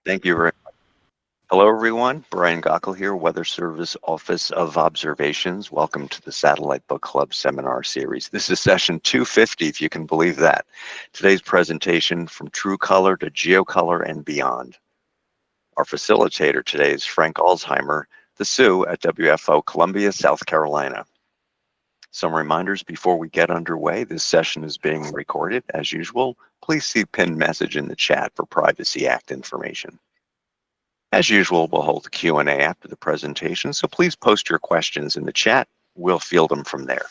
Thank you very much. Hello, everyone. Brian Gockel here, Weather Service Office of Observations. Welcome to the Satellite Book Club Seminar Series. This is session 250, if you can believe that. Today's presentation, From True Color to GeoColor and Beyond. Our facilitator today is Frank Alzheimer, the Sioux at WFO Columbia, South Carolina. Some reminders before we get underway. This session is being recorded. As usual, please see pinned message in the chat for Privacy Act information. As usual, we'll hold the Q&A after the presentation, so please post your questions in the chat. We'll field them from there.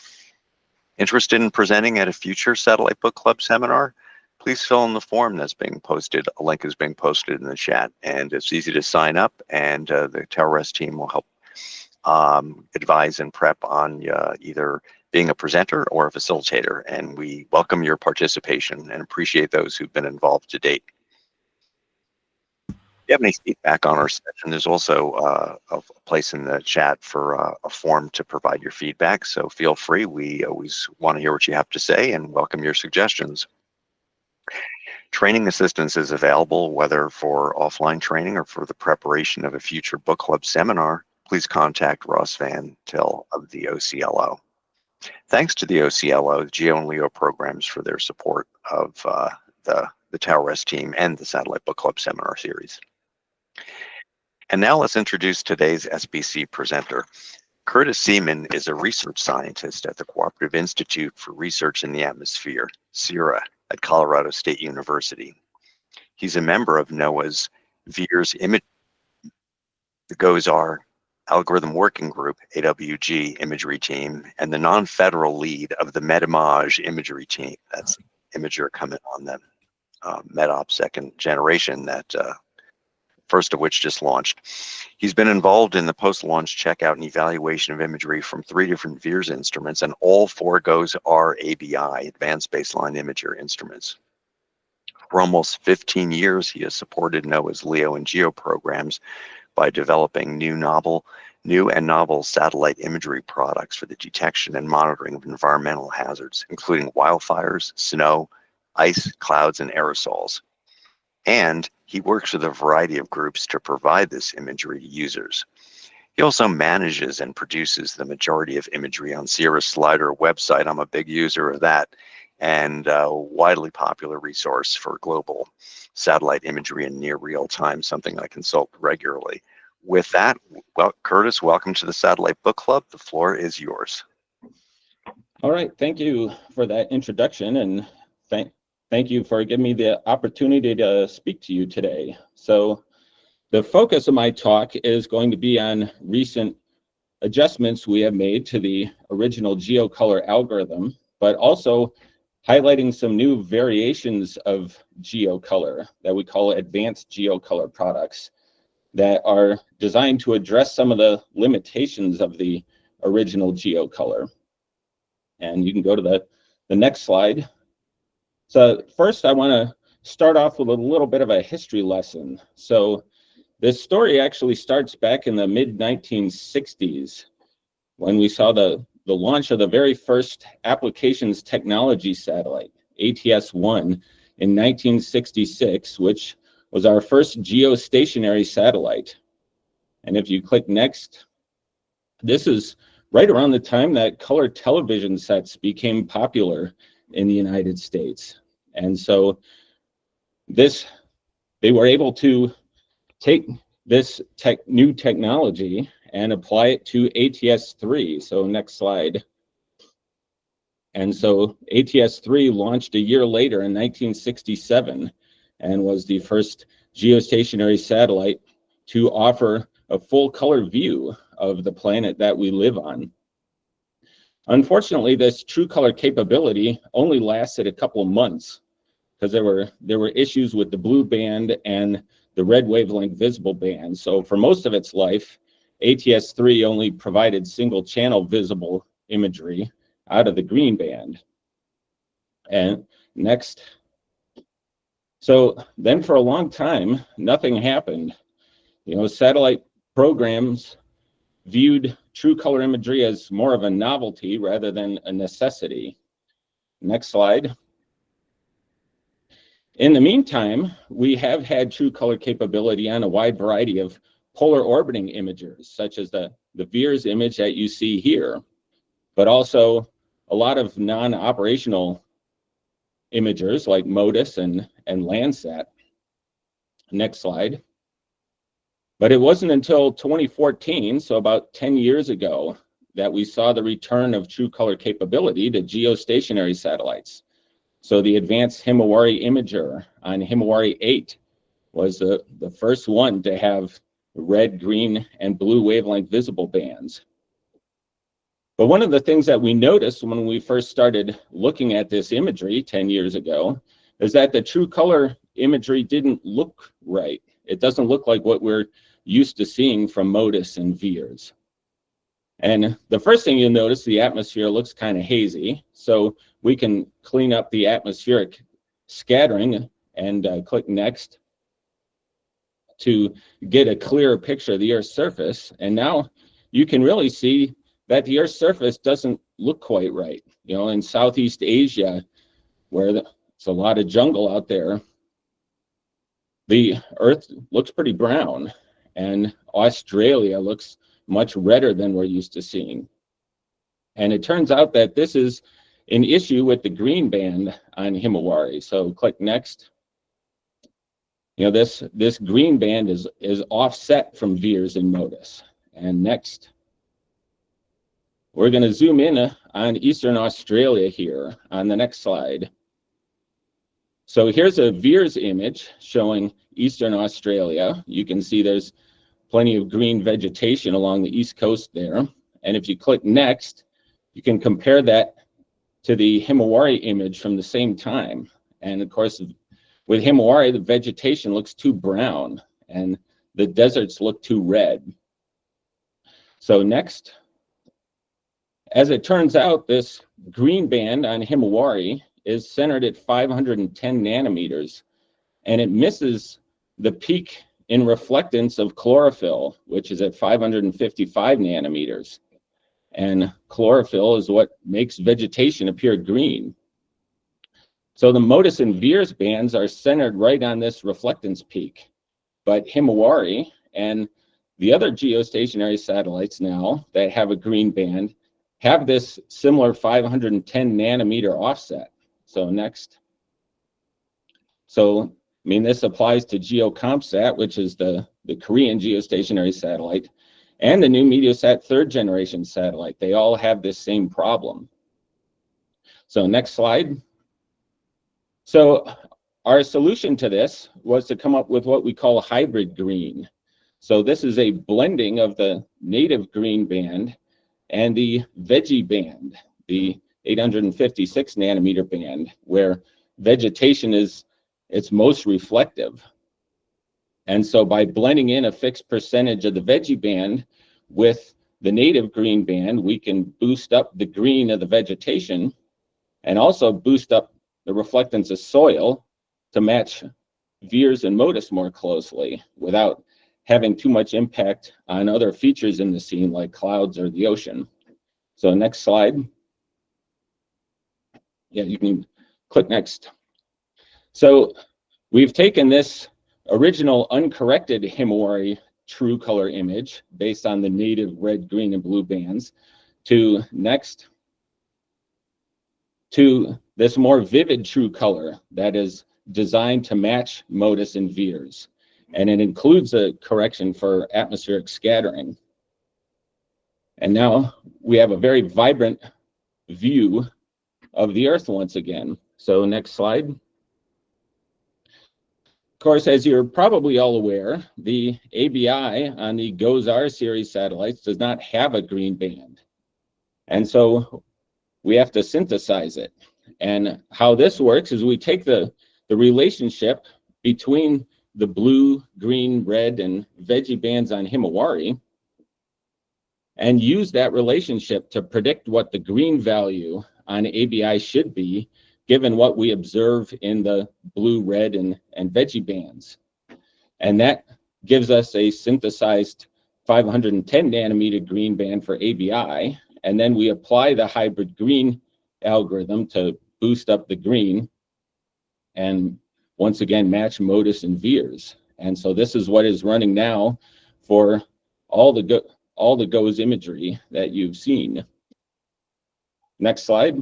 Interested in presenting at a future Satellite Book Club seminar? Please fill in the form that's being posted. A link is being posted in the chat, and it's easy to sign up, and the TALRES team will help advise and prep on either being a presenter or a facilitator, and we welcome your participation and appreciate those who've been involved to date. If you have any feedback on our session, there's also a place in the chat for a form to provide your feedback, so feel free. We always want to hear what you have to say and welcome your suggestions. Training assistance is available, whether for offline training or for the preparation of a future book club seminar. Please contact Ross Van Til of the OCLO. Thanks to the OCLO, the Geo and Leo programs for their support of the TALRES team and the Satellite Book Club seminar series. And now let's introduce today's SBC presenter. Curtis Seaman is a research scientist at the Cooperative Institute for Research in the Atmosphere, CIRA, at Colorado State University. He's a member of NOAA's VIIRS the GOES-R Algorithm Working Group, AWG imagery team, and the non-federal lead of the MetImage imagery team. That's imager coming on the MEDOP second generation, that first of which just launched. He's been involved in the post-launch checkout and evaluation of imagery from 3 different VIIRS instruments, and all 4 GOES-R ABI, Advanced Baseline Imager instruments. For almost 15 years, he has supported NOAA's LEO and GEO programs by developing new and novel satellite imagery products for the detection and monitoring of environmental hazards, including wildfires, snow, ice, clouds, and aerosols. And he works with a variety of groups to provide this imagery to users. He also manages and produces the majority of imagery on CIRA Slider website. I'm a big user of that, and a widely popular resource for global satellite imagery in near real time, something I consult regularly. With that, well, Curtis, welcome to the Satellite Book Club. The floor is yours. All right, thank you for that introduction, and thank you for giving me the opportunity to speak to you today. So the focus of my talk is going to be on recent adjustments we have made to the original GeoColor algorithm, but also highlighting some new variations of GeoColor that we call advanced GeoColor products that are designed to address some of the limitations of the original GeoColor. And you can go to the next slide. So first, I want to start off with a little bit of a history lesson. So this story actually starts back in the mid-1960s when we saw the launch of the very first applications technology satellite, ATS-1, in 1966, which was our first geostationary satellite. And if you click next, this is right around the time that color television sets became popular in the United States. And so they were able to take this new technology and apply it to ATS-3. So next slide. And so ATS-3 launched a year later in 1967 and was the first geostationary satellite to offer a full color view of the planet that we live on. Unfortunately, this true color capability only lasted a couple of months because there were issues with the blue band and the red wavelength visible band. So for most of its life, ATS-3 only provided single channel visible imagery out of the green band. And next. So then for a long time, nothing happened. You know, satellite programs viewed true color imagery as more of a novelty rather than a necessity. Next slide. In the meantime, we have had true color capability on a wide variety of polar orbiting imagers, such as the VIIRS image that you see here, but also a lot of non-operational imagers like MODIS and Landsat. Next slide. But it wasn't until 2014, so about 10 years ago, that we saw the return of true color capability to geostationary satellites. So the advanced Himawari imager on Himawari 8 was the first one to have red, green, and blue wavelength visible bands. But one of the things that we noticed when we first started looking at this imagery 10 years ago is that the true color imagery didn't look right. It doesn't look like what we're used to seeing from MODIS and VIIRS. And the first thing you'll notice, the atmosphere looks kind of hazy. So we can clean up the atmospheric scattering and click next to get a clearer picture of the Earth's surface. And now you can really see that the Earth's surface doesn't look quite right. You know, in Southeast Asia, where it's a lot of jungle out there, the Earth looks pretty brown, and Australia looks much redder than we're used to seeing. And it turns out that this is an issue with the green band on Himawari. So click next. You know, this green band is offset from VIIRS and MODIS. And next, we're going to zoom in on Eastern Australia here on the next slide. So here's a VIIRS image showing Eastern Australia. You can see there's plenty of green vegetation along the east coast there. And if you click next, you can compare that to the Himawari image from the same time. And of course, with Himawari, the vegetation looks too brown and the deserts look too red. So next, as it turns out, this green band on Himawari is centered at 510 nanometers, and it misses the peak in reflectance of chlorophyll, which is at 555 nanometers. And chlorophyll is what makes vegetation appear green. So the MODIS and VIIRS bands are centered right on this reflectance peak. But Himawari and the other geostationary satellites now that have a green band have this similar 510 nanometer offset. So next. So, I mean, this applies to GeoCompSat, which is the Korean geostationary satellite, and the new Meteosat third generation satellite. They all have this same problem. So next slide. So our solution to this was to come up with what we call hybrid green. So this is a blending of the native green band and the veggie band, the 856 nanometer band, where vegetation is its most reflective. And so by blending in a fixed percentage of the veggie band with the native green band, we can boost up the green of the vegetation and also boost up the reflectance of soil to match VIIRS and MODIS more closely without having too much impact on other features in the scene like clouds or the ocean. So next slide. Yeah, you can click next. So we've taken this original uncorrected Himawari true color image based on the native red, green, and blue bands to next to this more vivid true color that is designed to match MODIS and VIIRS. And it includes a correction for atmospheric scattering. And now we have a very vibrant view of the Earth once again. So next slide. Of course, as you're probably all aware, the ABI on the GOES-R series satellites does not have a green band. And so we have to synthesize it. And how this works is we take the relationship between the blue, green, red, and veggie bands on Himawari and use that relationship to predict what the green value on ABI should be given what we observe in the blue, red, and veggie bands. And that gives us a synthesized 510 nanometer green band for ABI. And then we apply the hybrid green algorithm to boost up the green and once again match MODIS and VIIRS. And so this is what is running now for all the GOES imagery that you've seen. Next slide.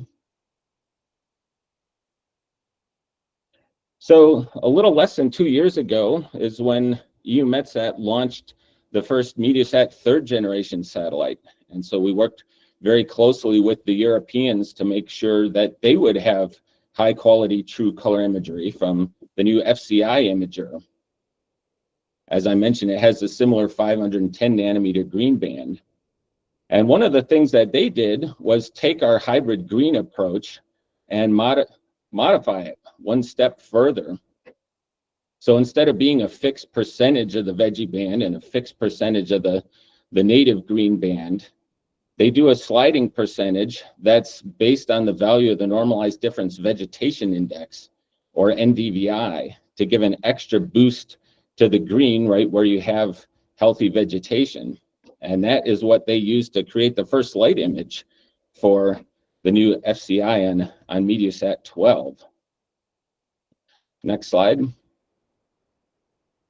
So a little less than 2 years ago is when EUMETSAT launched the first Meteosat third generation satellite. And so we worked very closely with the Europeans to make sure that they would have high quality true color imagery from the new FCI imager. As I mentioned, it has a similar 510 nanometer green band. And one of the things that they did was take our hybrid green approach and modify it one step further. So instead of being a fixed percentage of the veggie band and a fixed percentage of the native green band, they do a sliding percentage that's based on the value of the normalized difference vegetation index, or NDVI, to give an extra boost to the green right where you have healthy vegetation. And that is what they used to create the first light image for the new FCI on Meteosat 12. Next slide.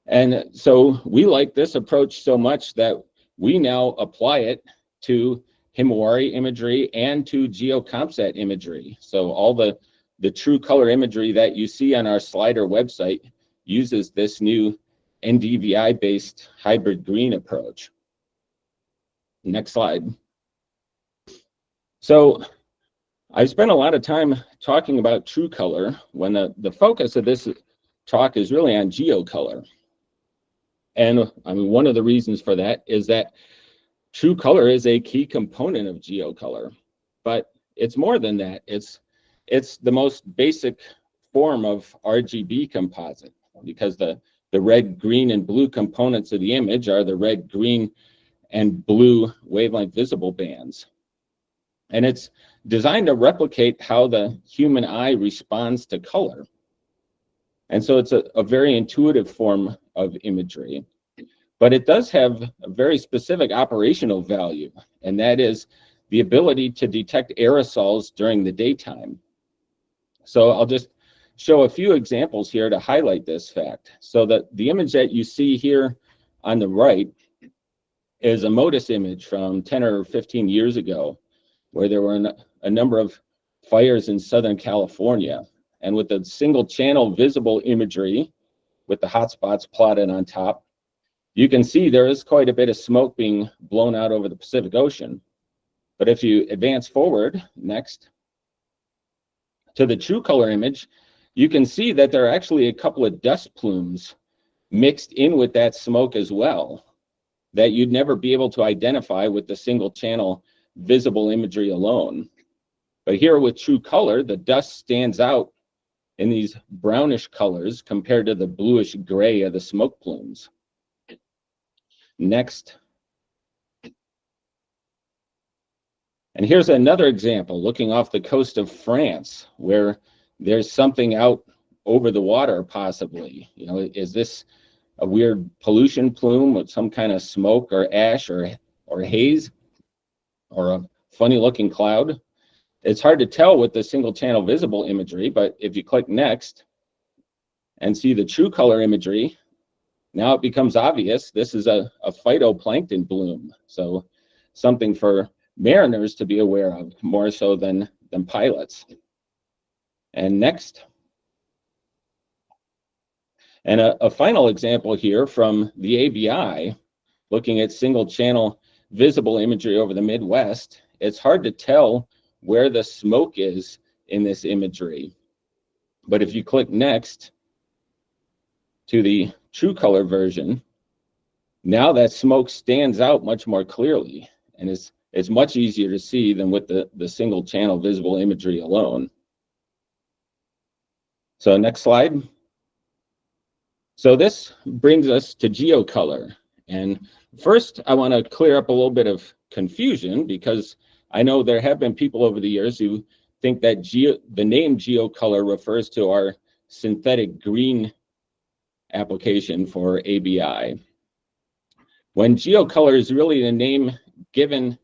And so we like this approach so much that we now apply it to Himawari imagery and to GeoComsat imagery. So all the true color imagery that you see on our slider website uses this new NDVI-based hybrid green approach. Next slide. So I've spent a lot of time talking about true color when the focus of this talk is really on GeoColor. And I mean, one of the reasons for that is that true color is a key component of GeoColor, but it's more than that. It's the most basic form of RGB composite, because the red, green, and blue components of the image are the red, green, and blue wavelength visible bands. And it's designed to replicate how the human eye responds to color. And so it's a very intuitive form of imagery. But it does have a very specific operational value, and that is the ability to detect aerosols during the daytime. So I'll just show a few examples here to highlight this fact. So that the image that you see here on the right is a MODIS image from 10 or 15 years ago, where there were a number of fires in Southern California. And with the single channel visible imagery, with the hotspots plotted on top, you can see there is quite a bit of smoke being blown out over the Pacific Ocean. But if you advance forward, next, to the true color image, you can see that there are actually a couple of dust plumes mixed in with that smoke as well, that you'd never be able to identify with the single channel visible imagery alone. But here with true color, the dust stands out in these brownish colors compared to the bluish gray of the smoke plumes. Next. And here's another example looking off the coast of France, where there's something out over the water possibly. You know, is this a weird pollution plume with some kind of smoke or ash or haze, or a funny looking cloud? It's hard to tell with the single channel visible imagery, but if you click next and see the true color imagery, now it becomes obvious this is a phytoplankton bloom. So something for mariners to be aware of more so than pilots. And next. And a final example here from the ABI, looking at single channel visible imagery over the Midwest. It's hard to tell where the smoke is in this imagery. But if you click next to the true color version, now that smoke stands out much more clearly, and it's much easier to see than with the single channel visible imagery alone. So next slide. So this brings us to GeoColor. And first, I want to clear up a little bit of confusion, because I know there have been people over the years who think that the name GeoColor refers to our synthetic green application for ABI, when GeoColor is really the name given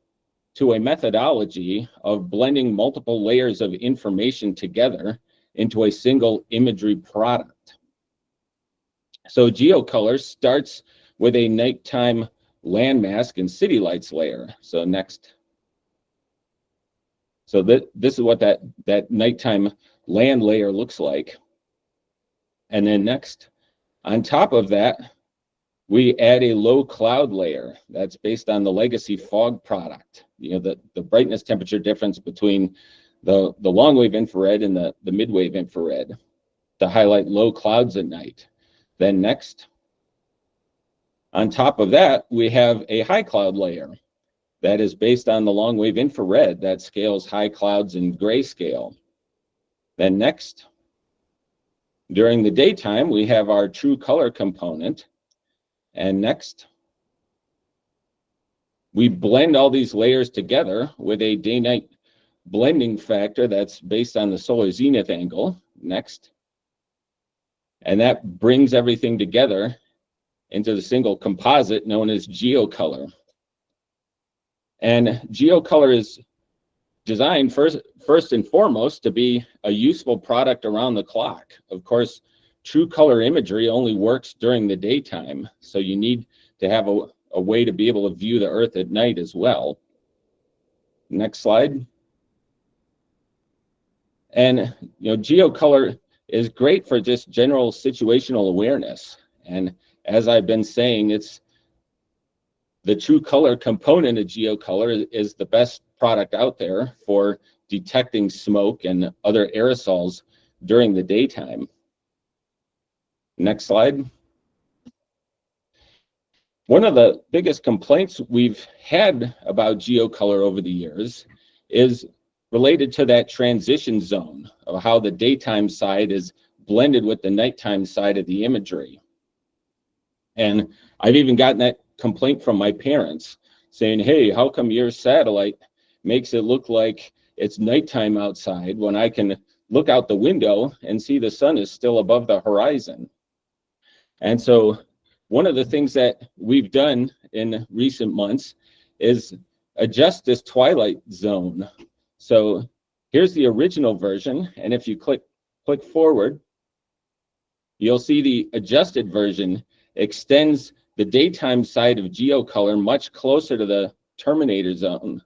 to a methodology of blending multiple layers of information together into a single imagery product. So GeoColor starts with a nighttime landmass and city lights layer. So next. So this is what that nighttime land layer looks like. And then next, on top of that, we add a low cloud layer that's based on the legacy fog product. You know, the brightness temperature difference between the long wave infrared and the mid wave infrared to highlight low clouds at night. Then next, on top of that, we have a high cloud layer that is based on the long wave infrared that scales high clouds in grayscale. Then next, during the daytime, we have our true color component. And next, we blend all these layers together with a day-night blending factor that's based on the solar zenith angle. Next. And that brings everything together into the single composite known as GeoColor. And GeoColor is designed first and foremost to be a useful product around the clock. Of course, true color imagery only works during the daytime, so you need to have a way to be able to view the Earth at night as well. Next slide. And you know, GeoColor is great for just general situational awareness. And as I've been saying, it's the true color component of GeoColor is the best product out there for detecting smoke and other aerosols during the daytime. Next slide. One of the biggest complaints we've had about GeoColor over the years is related to that transition zone of how the daytime side is blended with the nighttime side of the imagery. And I've even gotten that complaint from my parents saying, hey, how come your satellite makes it look like it's nighttime outside when I can look out the window and see the sun is still above the horizon? And so one of the things that we've done in recent months is adjust this twilight zone. So here's the original version, and if you click forward, you'll see the adjusted version extends the daytime side of GeoColor much closer to the terminator zone.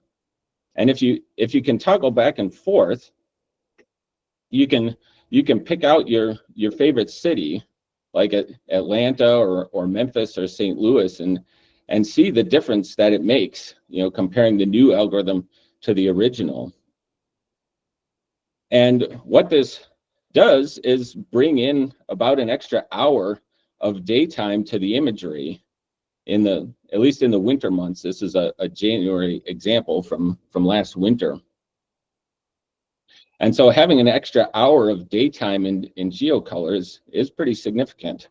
And if you can toggle back and forth, you can pick out your favorite city, like Atlanta or Memphis or St. Louis, and see the difference that it makes, you know, comparing the new algorithm to the original. And what this does is bring in about an extra hour of daytime to the imagery at least in the winter months. This is a January example from last winter. And so having an extra hour of daytime in GeoColor is pretty significant.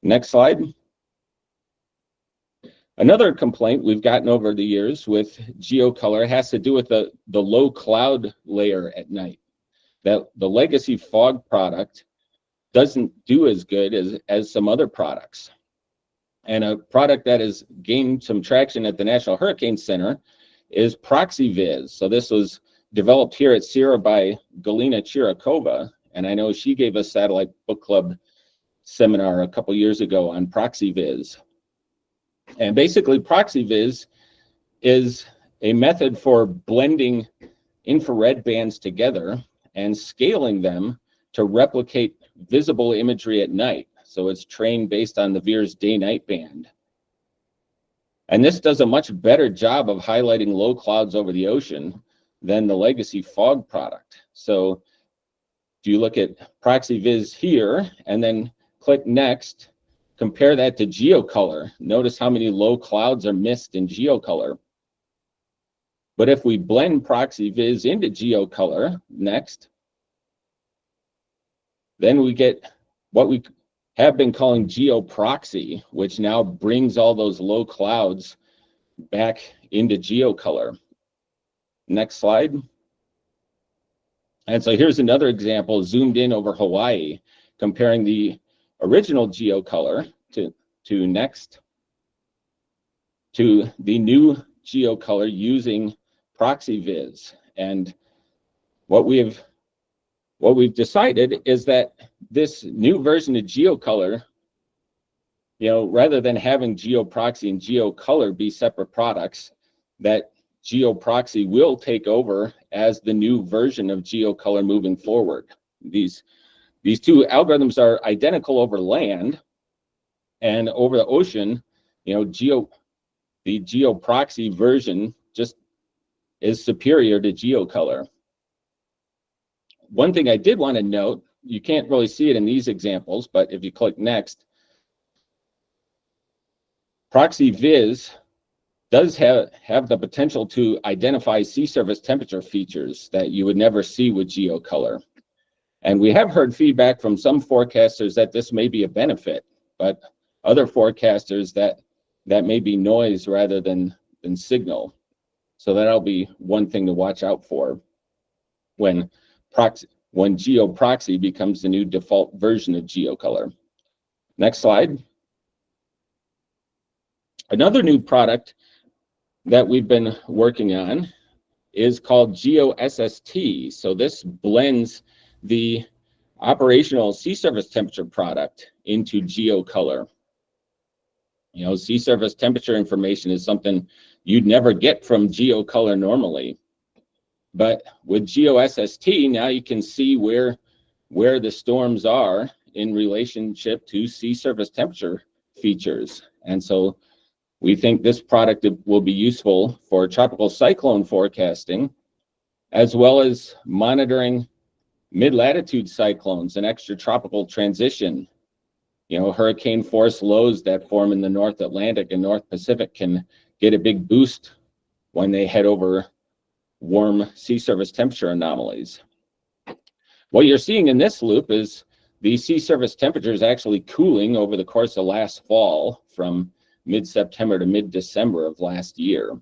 Next slide. Another complaint we've gotten over the years with GeoColor has to do with the low cloud layer at night. That the legacy fog product doesn't do as good as some other products. And a product that has gained some traction at the National Hurricane Center is ProxyVis. So this was developed here at CIRA by Galina Chirakova, and I know she gave a satellite book club seminar a couple years ago on ProxyVis. And basically ProxyVis is a method for blending infrared bands together and scaling them to replicate visible imagery at night. So it's trained based on the VIIRS day-night band. And this does a much better job of highlighting low clouds over the ocean than the legacy fog product. So if you look at ProxyVis here and then click next, compare that to GeoColor. Notice how many low clouds are missed in GeoColor. But if we blend ProxyVis into GeoColor next, then we get what we have been calling GeoProxy, which now brings all those low clouds back into GeoColor. Next slide. And so here's another example zoomed in over Hawaii, comparing the original GeoColor to the new GeoColor using ProxyVis. And what we've decided is that this new version of GeoColor rather than having GeoProxy and GeoColor be separate products, that GeoProxy will take over as the new version of GeoColor moving forward. These two algorithms are identical over land, and over the ocean, the GeoProxy version just is superior to GeoColor. One thing I did want to note, you can't really see it in these examples, but if you click next, ProxyVis does have the potential to identify sea surface temperature features that you would never see with GeoColor. And we have heard feedback from some forecasters that this may be a benefit, but other forecasters that may be noise rather than signal. So that'll be one thing to watch out for when GeoProxy becomes the new default version of GeoColor. Next slide. Another new product that we've been working on is called GeoSST. So this blends the operational sea surface temperature product into GeoColor. Sea surface temperature information is something you'd never get from GeoColor normally. But with GeoSST, now you can see where the storms are in relationship to sea surface temperature features. And so we think this product will be useful for tropical cyclone forecasting, as well as monitoring mid-latitude cyclones and extratropical transition. Hurricane force lows that form in the North Atlantic and North Pacific can get a big boost when they head over warm sea surface temperature anomalies. What you're seeing in this loop is the sea surface temperatures actually cooling over the course of last fall from mid-September to mid-December of last year.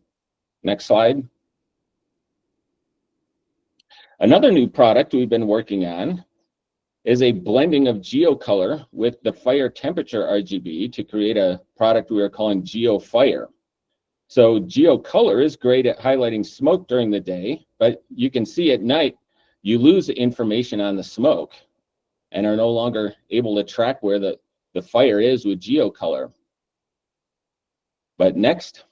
Next slide. Another new product we've been working on is a blending of GeoColor with the fire temperature RGB to create a product we are calling GeoFire. So GeoColor is great at highlighting smoke during the day, but you can see at night you lose information on the smoke and are no longer able to track where the fire is with GeoColor. But next,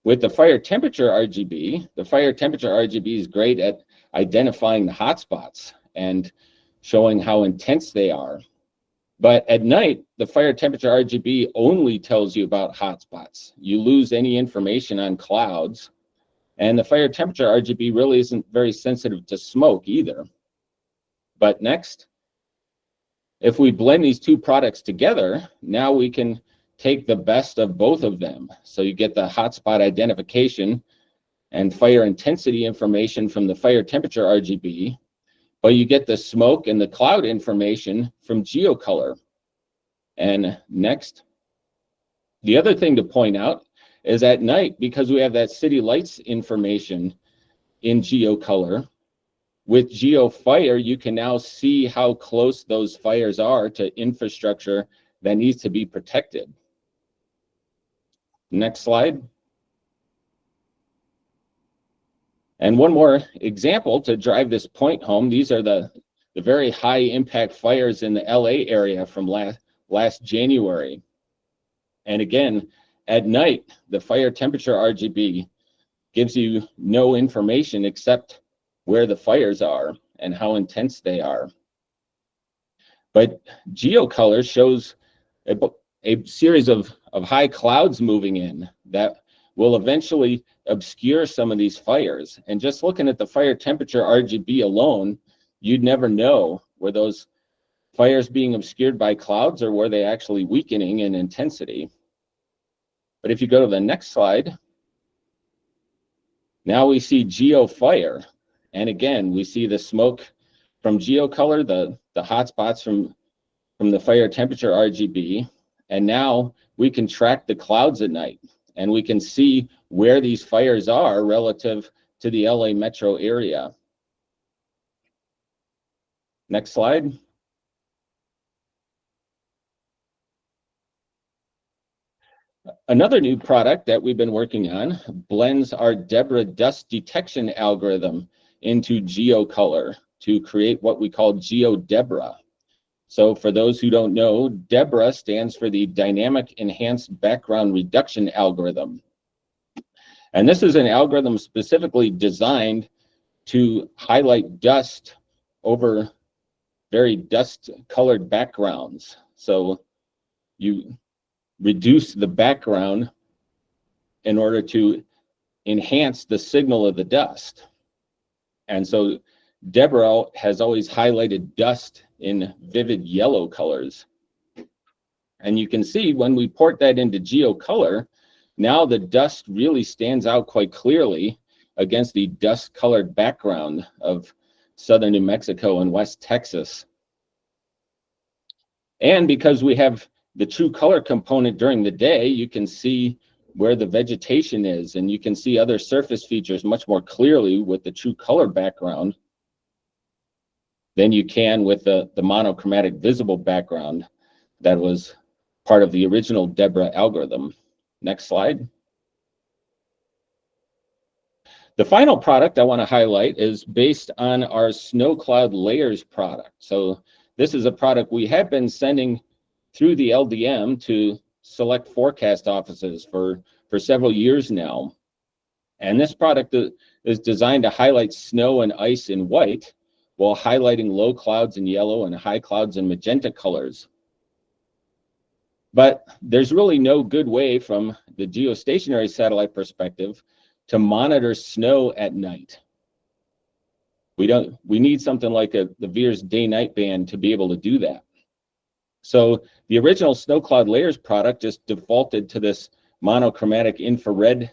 with the fire temperature RGB, the fire temperature RGB is great at identifying the hotspots and showing how intense they are. But at night, the fire temperature RGB only tells you about hotspots. You lose any information on clouds, and the fire temperature RGB really isn't very sensitive to smoke either. But next, if we blend these two products together, now we can take the best of both of them. So you get the hotspot identification and fire intensity information from the fire temperature RGB, but you get the smoke and the cloud information from GeoColor. And next, the other thing to point out is at night, because we have that city lights information in GeoColor, with GeoFire, you can now see how close those fires are to infrastructure that needs to be protected. Next slide. And one more example to drive this point home. These are the very high impact fires in the LA area from last January. And again, at night, the fire temperature RGB gives you no information except where the fires are and how intense they are. But GeoColor shows a series of high clouds moving in that will eventually obscure some of these fires. And just looking at the fire temperature RGB alone, you'd never know were those fires being obscured by clouds or were they actually weakening in intensity. But if you go to the next slide, now we see GeoFire. And again, we see the smoke from GeoColor, the hotspots from the fire temperature RGB. And now we can track the clouds at night and we can see where these fires are relative to the LA metro area. Next slide. Another new product that we've been working on blends our Deborah dust detection algorithm into GeoColor to create what we call GeoDebra. So for those who don't know, DEBRA stands for the Dynamic Enhanced Background Reduction Algorithm. And this is an algorithm specifically designed to highlight dust over very dust-colored backgrounds. So you reduce the background in order to enhance the signal of the dust. And so DEBRA has always highlighted dust in vivid yellow colors. And you can see when we port that into GeoColor, now the dust really stands out quite clearly against the dust-colored background of southern New Mexico and West Texas. And because we have the true color component during the day, you can see where the vegetation is, and you can see other surface features much more clearly with the true color background than you can with the monochromatic visible background that was part of the original DEBRA algorithm. Next slide. The final product I want to highlight is based on our snow cloud layers product. So this is a product we have been sending through the LDM to select forecast offices for several years now. And this product is designed to highlight snow and ice in white while highlighting low clouds in yellow and high clouds in magenta colors. But there's really no good way from the geostationary satellite perspective to monitor snow at night. We need something like the VIIRS day-night band to be able to do that. So the original snow cloud layers product just defaulted to this monochromatic infrared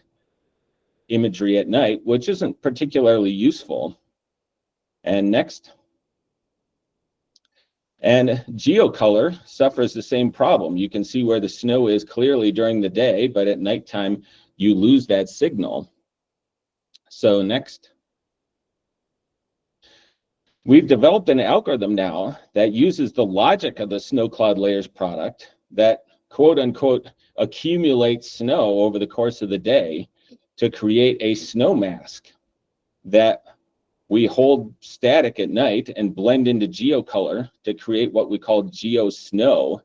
imagery at night, which isn't particularly useful. And next. And GeoColor suffers the same problem. You can see where the snow is clearly during the day, but at nighttime you lose that signal. So next. We've developed an algorithm now that uses the logic of the snow cloud layers product that quote unquote accumulates snow over the course of the day to create a snow mask that we hold static at night and blend into GeoColor to create what we call GeoSnow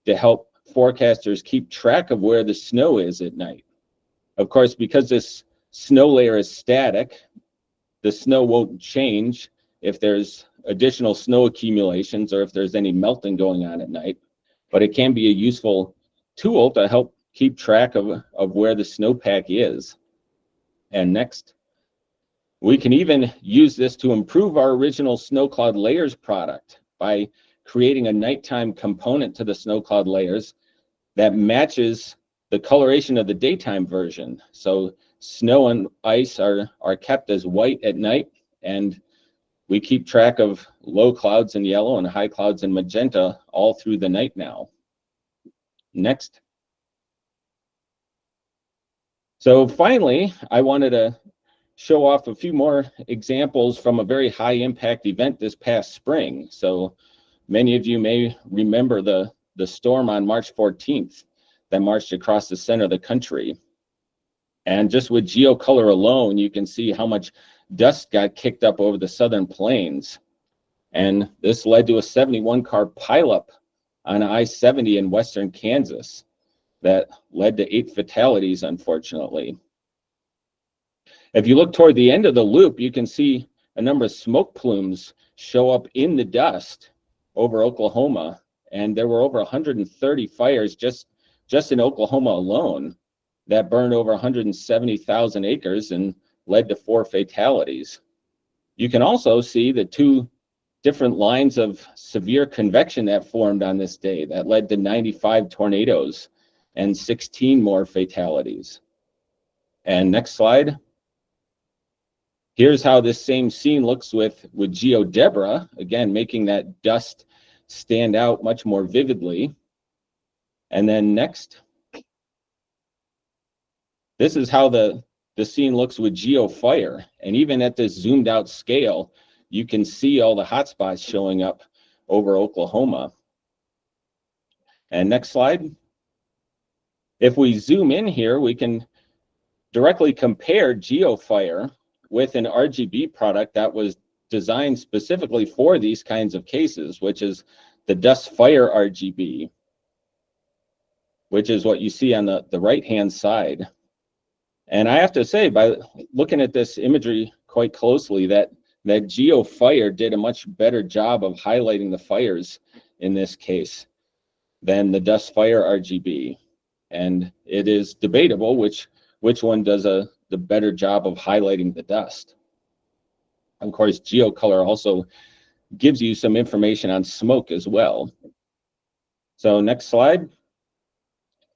to help forecasters keep track of where the snow is at night. Of course, because this snow layer is static, the snow won't change if there's additional snow accumulations or if there's any melting going on at night, but it can be a useful tool to help keep track of where the snowpack is. And next, we can even use this to improve our original snow cloud layers product by creating a nighttime component to the snow cloud layers that matches the coloration of the daytime version. So snow and ice are kept as white at night, and we keep track of low clouds in yellow and high clouds in magenta all through the night now. Next. So finally, I wanted to show off a few more examples from a very high impact event this past spring. So many of you may remember the storm on March 14th that marched across the center of the country. And just with GeoColor alone, you can see how much dust got kicked up over the southern plains. And this led to a 71-car pileup on I-70 in western Kansas that led to 8 fatalities, unfortunately. If you look toward the end of the loop, you can see a number of smoke plumes show up in the dust over Oklahoma. And there were over 130 fires just in Oklahoma alone that burned over 170,000 acres and led to 4 fatalities. You can also see the 2 different lines of severe convection that formed on this day that led to 95 tornadoes and 16 more fatalities. And next slide. Here's how this same scene looks with GeoDebra, again, making that dust stand out much more vividly. And then next. This is how the scene looks with GeoFire. And even at this zoomed out scale, you can see all the hotspots showing up over Oklahoma. And next slide. If we zoom in here, we can directly compare GeoFire with an RGB product that was designed specifically for these kinds of cases, which is the GeoFire RGB, which is what you see on the right-hand side. And I have to say, by looking at this imagery quite closely, that GeoFire did a much better job of highlighting the fires in this case than the GeoFire RGB. And it is debatable which one does the better job of highlighting the dust. Of course, GeoColor also gives you some information on smoke as well. So next slide.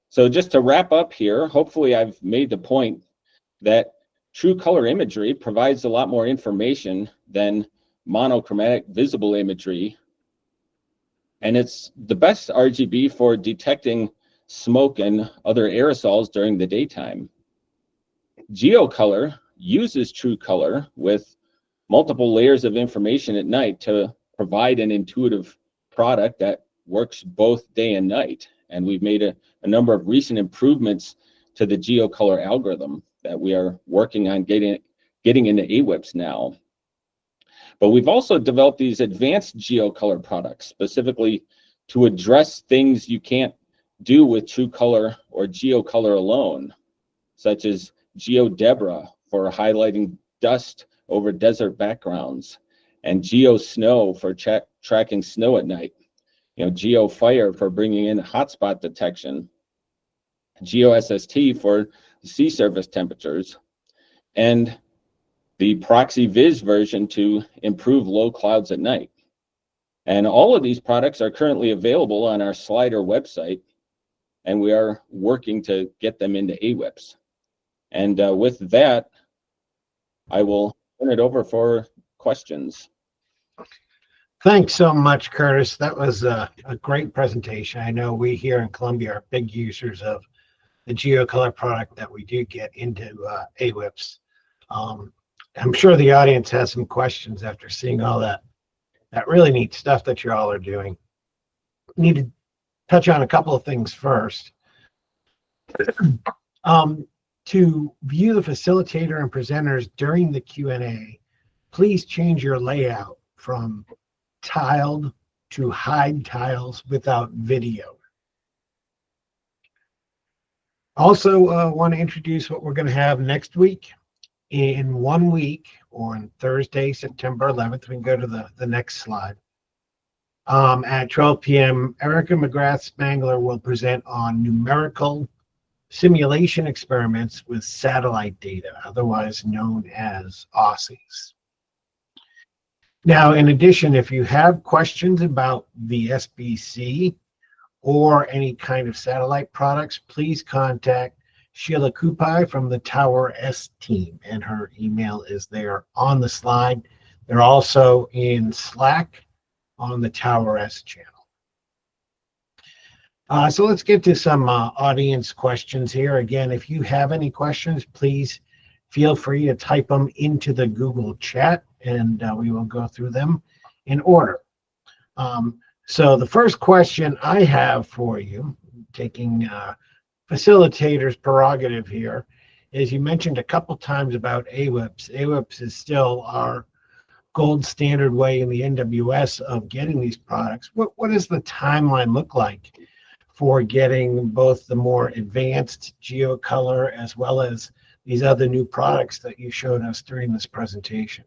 So just to wrap up here, hopefully I've made the point that true color imagery provides a lot more information than monochromatic visible imagery. And it's the best RGB for detecting smoke and other aerosols during the daytime. GeoColor uses true color with multiple layers of information at night to provide an intuitive product that works both day and night. And we've made a number of recent improvements to the GeoColor algorithm that we are working on getting into AWIPS now. But we've also developed these advanced GeoColor products specifically to address things you can't do with True Color or GeoColor alone, such as GeoDebra for highlighting dust over desert backgrounds, and GeoSnow for tracking snow at night. GeoFire for bringing in hotspot detection, GeoSST for sea surface temperatures, and the ProxyVis version to improve low clouds at night. And all of these products are currently available on our Slider website, and we are working to get them into AWIPS. And with that, I will turn it over for questions. Thanks so much, Curtis. That was a great presentation. I know we here in Columbia are big users of the GeoColor product that we do get into AWIPS. I'm sure the audience has some questions after seeing all that really neat stuff that you all are doing. Need to touch on a couple of things first. To view the facilitator and presenters during the Q&A, please change your layout from tiled to hide tiles without video. Also want to introduce what we're going to have next week. In 1 week, on Thursday, September 11th, we can go to the next slide. At 12 p.m., Erica McGrath-Spangler will present on numerical simulation experiments with satellite data, otherwise known as OSSIs. Now, in addition, if you have questions about the SBC or any kind of satellite products, please contact Sheila Kupai from the Tower S team, and her email is there on the slide. They're also in Slack on the Tower S channel. So let's get to some audience questions here. Again, if you have any questions, please feel free to type them into the Google chat, and we will go through them in order. So the first question I have for you, taking facilitator's prerogative here, is you mentioned a couple times about AWIPS. AWIPS is still our gold standard way in the NWS of getting these products. What does the timeline look like for getting both the more advanced GeoColor as well as these other new products that you showed us during this presentation?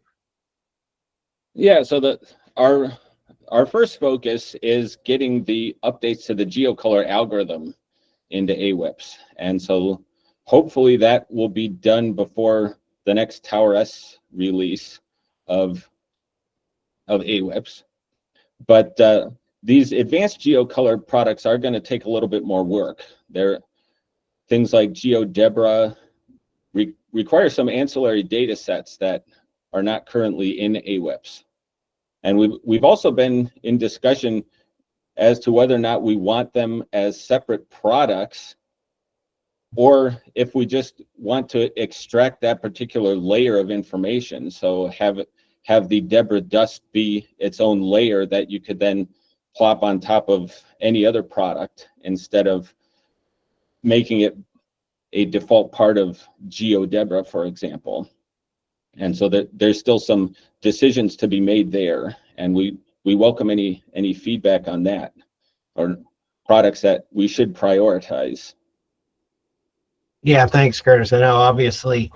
Yeah, so our first focus is getting the updates to the GeoColor algorithm into AWIPS. And so hopefully that will be done before the next Tower S release of AWIPS. But these advanced GeoColor products are going to take a little bit more work. They're things like GeoDebra require some ancillary data sets that are not currently in AWIPS. And we've also been in discussion as to whether or not we want them as separate products, or if we just want to extract that particular layer of information. So have the Debra dust be its own layer that you could then plop on top of any other product instead of making it a default part of GeoDebra, for example. And so there's still some decisions to be made there. And we we welcome any feedback on that, or products that we should prioritize. Yeah, thanks, Curtis. I know obviously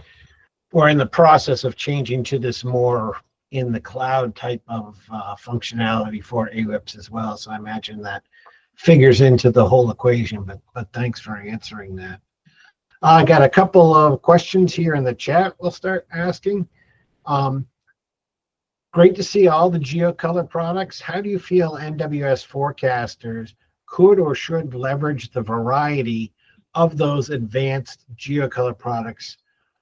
we're in the process of changing to this more in the cloud type of functionality for AWIPS as well. So I imagine that figures into the whole equation, but thanks for answering that. I got a couple of questions here in the chat we'll start asking. Great to see all the GeoColor products. How do you feel NWS forecasters could or should leverage the variety of those advanced GeoColor products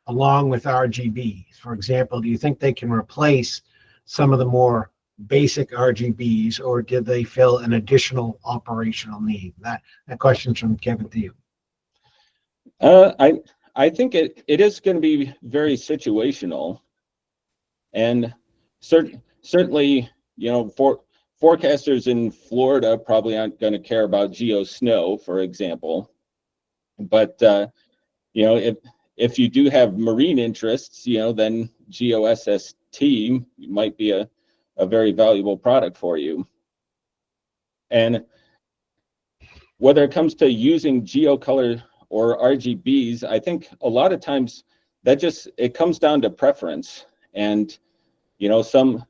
along with RGBs? For example, do you think they can replace some of the more basic RGBs, or did they fill an additional operational need? That question's from Kevin to you. I think it is going to be very situational, and certainly, you know, forecasters in Florida probably aren't going to care about GeoSnow, for example. But you know, if you do have marine interests, you know, then GeoSST might be a very valuable product for you. And whether it comes to using GeoColor or RGBs, I think a lot of times that it comes down to preference. And you know, some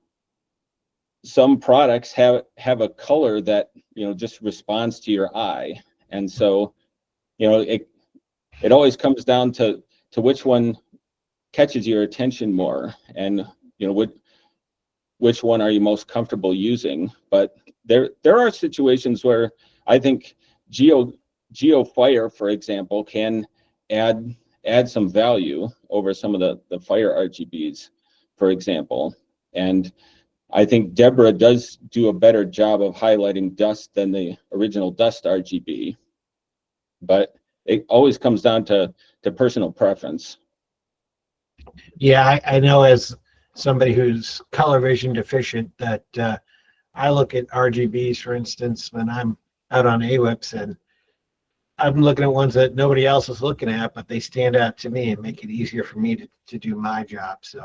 products have a color that, you know, just responds to your eye, and so, you know, it always comes down to which one catches your attention more, and you know, which one are you most comfortable using. But there are situations where I think GeoFire, for example, can add some value over some of the Fire RGBs, for example. And I think Deborah does do a better job of highlighting dust than the original dust RGB, but it always comes down to personal preference. Yeah, I know as somebody who's color vision deficient that I look at RGBs, for instance, when I'm out on AWIPS, and I'm looking at ones that nobody else is looking at, but they stand out to me and make it easier for me to do my job. So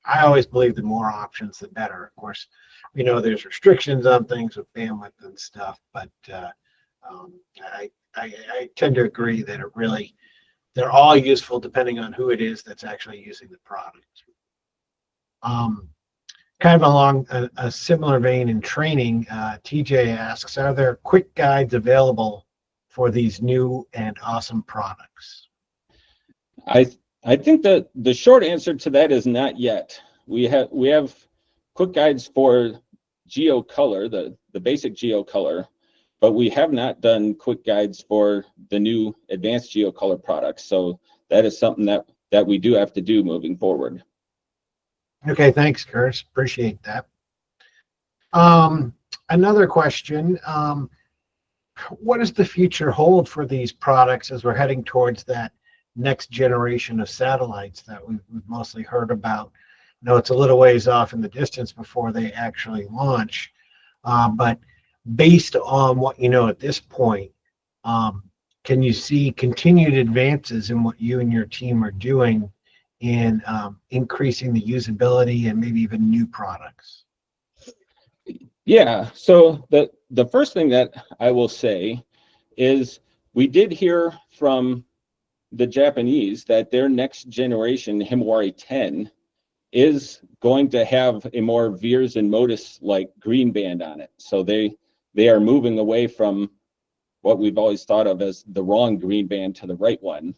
I always believe the more options, the better. Of course, we know there's restrictions on things with bandwidth and stuff, but I tend to agree that they're all useful depending on who it is that's actually using the product. Kind of along a similar vein in training, TJ asks, are there quick guides available for these new and awesome products? I think that the short answer to that is not yet. We have quick guides for GeoColor, the basic GeoColor, but we have not done quick guides for the new advanced GeoColor products. So that is something that we do have to do moving forward. Okay, thanks, Curtis. Appreciate that. Another question. What does the future hold for these products as we're heading towards that next generation of satellites that we've mostly heard about? I know it's a little ways off in the distance before they actually launch, but based on what you know at this point, can you see continued advances in what you and your team are doing in increasing the usability and maybe even new products? Yeah, so the first thing that I will say is we did hear from the Japanese that their next generation Himawari 10 is going to have a more Veers and Modus like green band on it. So they are moving away from what we've always thought of as the wrong green band to the right one.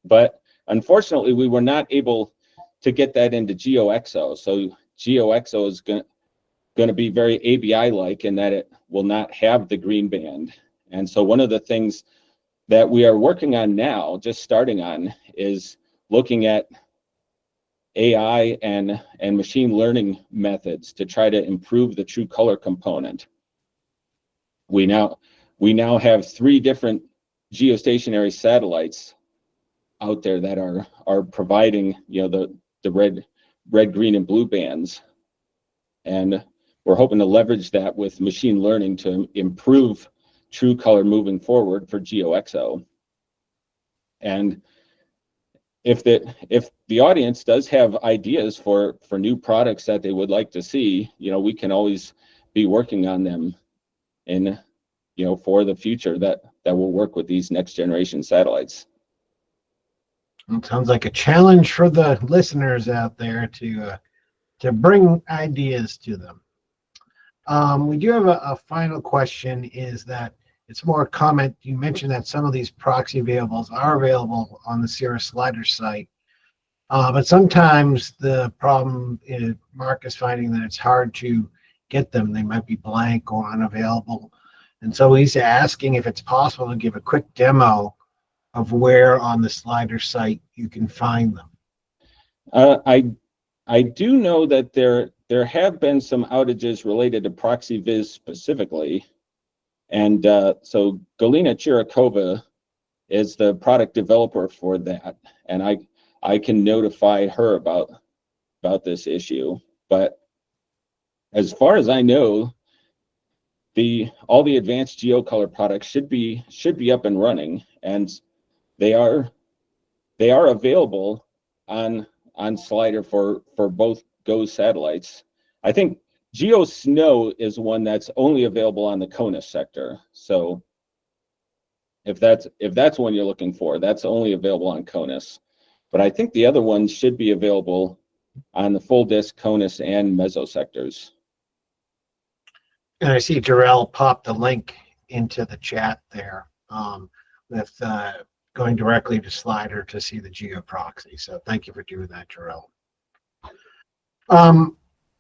But unfortunately, we were not able to get that into GeoXO. So GeoXO is going to be very ABI-like in that it will not have the green band. And so one of the things that we are working on now, just starting on, is looking at AI and machine learning methods to try to improve the true color component. We now have 3 different geostationary satellites out there that are providing, you know, the red, green, and blue bands, and we're hoping to leverage that with machine learning to improve true color moving forward for GeoXO. And if the audience does have ideas for new products that they would like to see, we can always be working on them in, for the future that will work with these next generation satellites. It sounds like a challenge for the listeners out there to bring ideas to them. We do have a final question, is that it's more a comment. You mentioned that some of these proxy variables are available on the CIRA slider site, but sometimes the problem is Mark is finding that it's hard to get them. They might be blank or unavailable. And so he's asking if it's possible to give a quick demo of where on the slider site you can find them. I do know that there have been some outages related to ProxyVis specifically, and so Galina Chirikova is the product developer for that, and I can notify her about this issue. But as far as I know, all the advanced GeoColor products should be up and running, and they are available on slider for both GOES satellites. I think GeoSnow is one that's only available on the CONUS sector. So if that's one you're looking for, that's only available on CONUS. But I think the other ones should be available on the full disk CONUS and meso sectors. And I see Jarrell popped the link into the chat there with going directly to slider to see the GeoProxy. So thank you for doing that, Jarrell.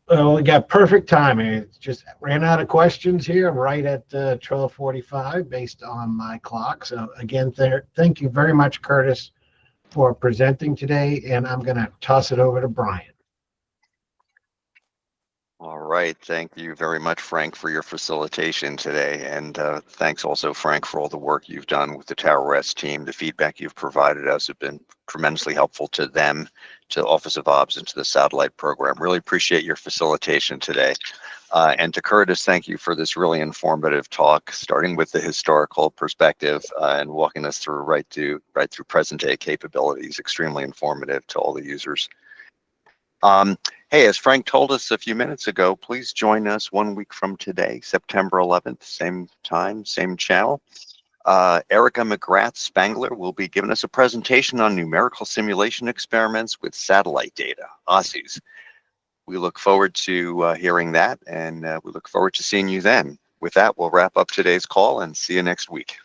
Well, we got perfect timing. It just ran out of questions here right at 12:45 based on my clock. So again, thank you very much, Curtis, for presenting today. And I'm going to toss it over to Brian. All right. Thank you very much, Frank, for your facilitation today. And thanks also, Frank, for all the work you've done with the TowerS team. The feedback you've provided us has been tremendously helpful to them, to the Office of Obs, and to the satellite program. Really appreciate your facilitation today. And to Curtis, thank you for this really informative talk, starting with the historical perspective and walking us through right through present day capabilities. Extremely informative to all the users. Hey, as Frank told us a few minutes ago, please join us 1 week from today, September 11th, same time, same channel. Erica McGrath Spangler will be giving us a presentation on numerical simulation experiments with satellite data, OSSIs. We look forward to hearing that, and we look forward to seeing you then. With that, we'll wrap up today's call and see you next week.